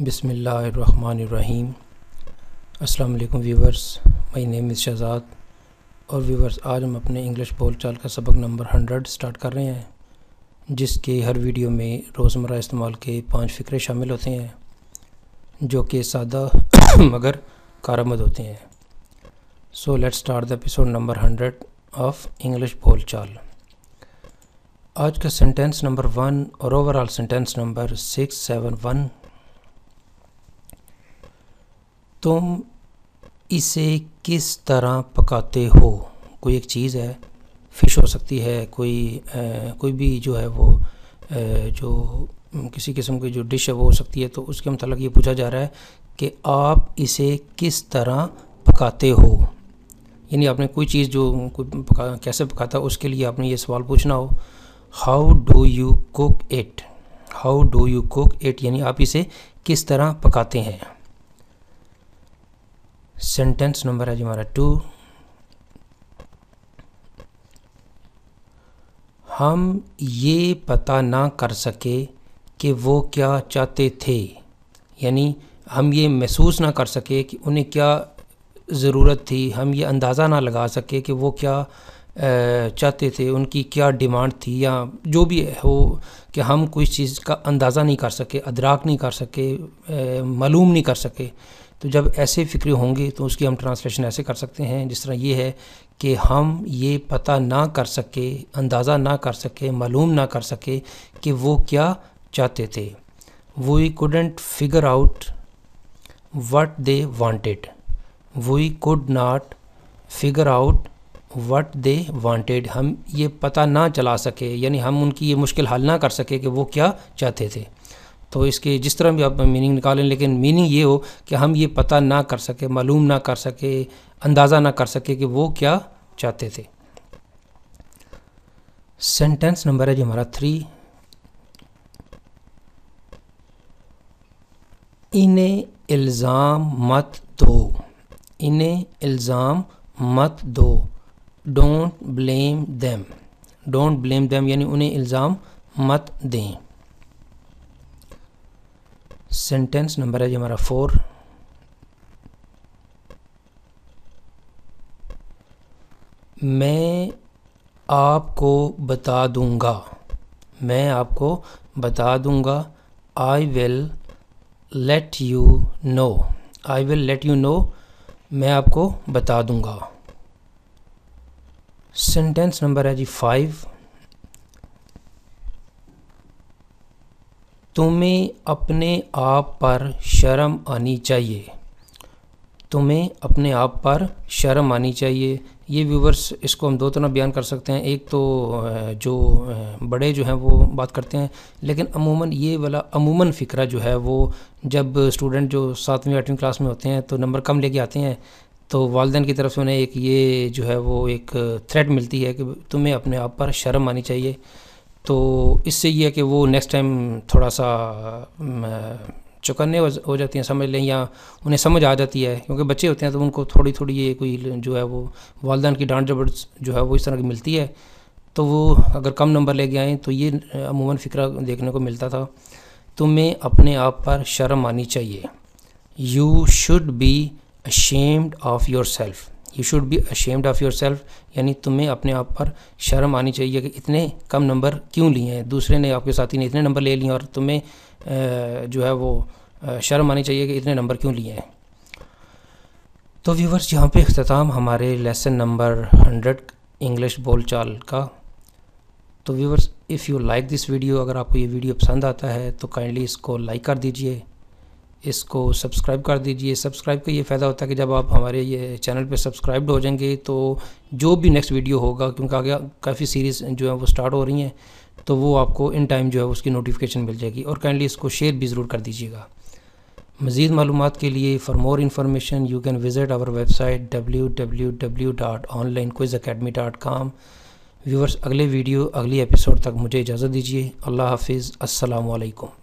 بسم اللہ الرحمن الرحیم۔ السلام علیکم ویورز، مائی نیم از شہزاد اور ویورز آج ہم اپنے انگلش بول چال کا سبق نمبر 100 سٹارٹ کر رہے ہیں، جس کے ہر ویڈیو میں روزمرہ استعمال کے 5 فقرے شامل ہوتے ہیں جو کہ سادہ مگر کارآمد ہوتے ہیں۔ So let's start the episode number 100 of English بول چال۔ آج کا سینٹینس نمبر 1 اور اوور آل سینٹینس نمبر 671۔ تم اسے کس طرح پکاتے ہو؟ کوئی ایک چیز ہے، فش ہو سکتی ہے، کوئی بھی جو ہے وہ جو کسی قسم کی جو ڈش ہے وہ ہو سکتی ہے، تو اس کے متعلق یہ پوچھا جا رہا ہے کہ آپ اسے کس طرح پکاتے ہو، یعنی آپ نے کوئی چیز جو کیسے پکاتا ہے اس کے لیے آپ نے یہ سوال پوچھنا ہو۔ How do you cook it? How do you cook it یعنی آپ اسے کس طرح پکاتے ہیں۔ سینٹینس نمبر ہے جی ہمارا 2۔ ہم یہ پتہ نہ کر سکے کہ وہ کیا چاہتے تھے، یعنی ہم یہ محسوس نہ کر سکے کہ انہیں کیا ضرورت تھی، ہم یہ اندازہ نہ لگا سکے کہ وہ کیا چاہتے تھے، ان کی کیا ڈیمانڈ تھی، یا جو بھی ہو کہ ہم کوئی چیز کا اندازہ نہیں کر سکے، ادراک نہیں کر سکے، معلوم نہیں کر سکے۔ تو جب ایسے فکرے ہوں گے تو اس کی ہم ٹرانسلیشن ایسے کر سکتے ہیں جس طرح یہ ہے کہ ہم یہ پتہ نہ کر سکے، اندازہ نہ کر سکے، معلوم نہ کر سکے کہ وہ کیا چاہتے تھے۔ We couldn't figure out what they wanted. We could not figure out what they wanted. ہم یہ پتہ نہ چلا سکے، یعنی ہم ان کی یہ مشکل حل نہ کر سکے کہ وہ کیا چاہتے تھے۔ تو اس کے جس طرح بھی آپ میننگ نکالیں، لیکن میننگ یہ ہو کہ ہم یہ پتہ نہ کر سکے، معلوم نہ کر سکے، اندازہ نہ کر سکے کہ وہ کیا چاہتے تھے۔ سینٹینس نمبر ہے جی ہمارا 3۔ انہیں الزام مت دو۔ انہیں الزام مت دو۔ Don't blame them. Don't blame them یعنی انہیں الزام مت دیں۔ سینٹینس نمبر ہے جی ہمارا 4۔ میں آپ کو بتا دوں گا۔ میں آپ کو بتا دوں گا۔ I will let you know. I will let you know. میں آپ کو بتا دوں گا۔ سینٹینس نمبر ہے جی 5۔ تمہیں اپنے آپ پر شرم آنی چاہیے۔ تمہیں اپنے آپ پر شرم آنی چاہیے۔ یہ ویورز اس کو ہم 2 طرح بیان کر سکتے ہیں۔ ایک تو جو بڑے جو ہیں وہ بات کرتے ہیں، لیکن عموماً فکرہ جو ہے وہ جب اسٹوڈنٹ جو 7ویں 8ویں کلاس میں ہوتے ہیں تو نمبر کم لے کے آتے ہیں، تو والدین کی طرف سے انہیں ایک یہ جو ہے وہ ایک تھریٹ ملتی ہے کہ تمہیں اپنے آپ پر شرم آنی چاہیے۔ تو اس سے یہ ہے کہ وہ نیکسٹ ٹائم تھوڑا سا چوکنے ہو جاتی ہیں، سمجھ لیں، یا انہیں سمجھ آ جاتی ہے، کیونکہ بچے ہوتے ہیں تو ان کو تھوڑی یہ کوئی جو ہے وہ والدین کی ڈانٹ ڈپٹ جو ہے وہ اس طرح کی ملتی ہے، تو وہ اگر کم نمبر لے کے آئیں تو یہ عموماً فکرہ دیکھنے کو ملتا تھا۔ تمہیں اپنے آپ پر شرم آنی چاہیے۔ You should be ashamed of yourself. You should be ashamed of yourself یعنی تمہیں اپنے آپ پر شرم آنی چاہیے کہ اتنے کم نمبر کیوں لیے ہیں، دوسرے نے، آپ کے ساتھی نے اتنے نمبر لے لیے اور تمہیں جو ہے وہ شرم آنی چاہیے کہ اتنے نمبر کیوں لیے ہیں۔ تو ویورز یہاں پہ اختتام ہمارے لیسن نمبر 100 انگلش بول چال کا۔ تو viewers if you like this video, اگر آپ کو یہ ویڈیو پسند آتا ہے تو کائنڈلی اس کو لائک کر دیجئے، اس کو سبسکرائب کر دیجئے۔ سبسکرائب کا یہ فائدہ ہوتا ہے کہ جب آپ ہمارے یہ چینل پہ سبسکرائبڈ ہو جائیں گے تو جو بھی نیکسٹ ویڈیو ہوگا، کیونکہ آگے کافی سیریز جو ہیں وہ سٹارٹ ہو رہی ہیں، تو وہ آپ کو ان ٹائم جو ہے اس کی نوٹیفیکیشن مل جائے گی، اور کائنڈلی اس کو شیئر بھی ضرور کر دیجیے گا۔ مزید معلومات کے لیے for more information you can visit our website www.onlinequizacademy.com۔ Viewers اگلے ویڈیو اگلی ایپیسوڈ تک مجھے اجازت دیجیے۔ اللہ حافظ، السلام علیکم۔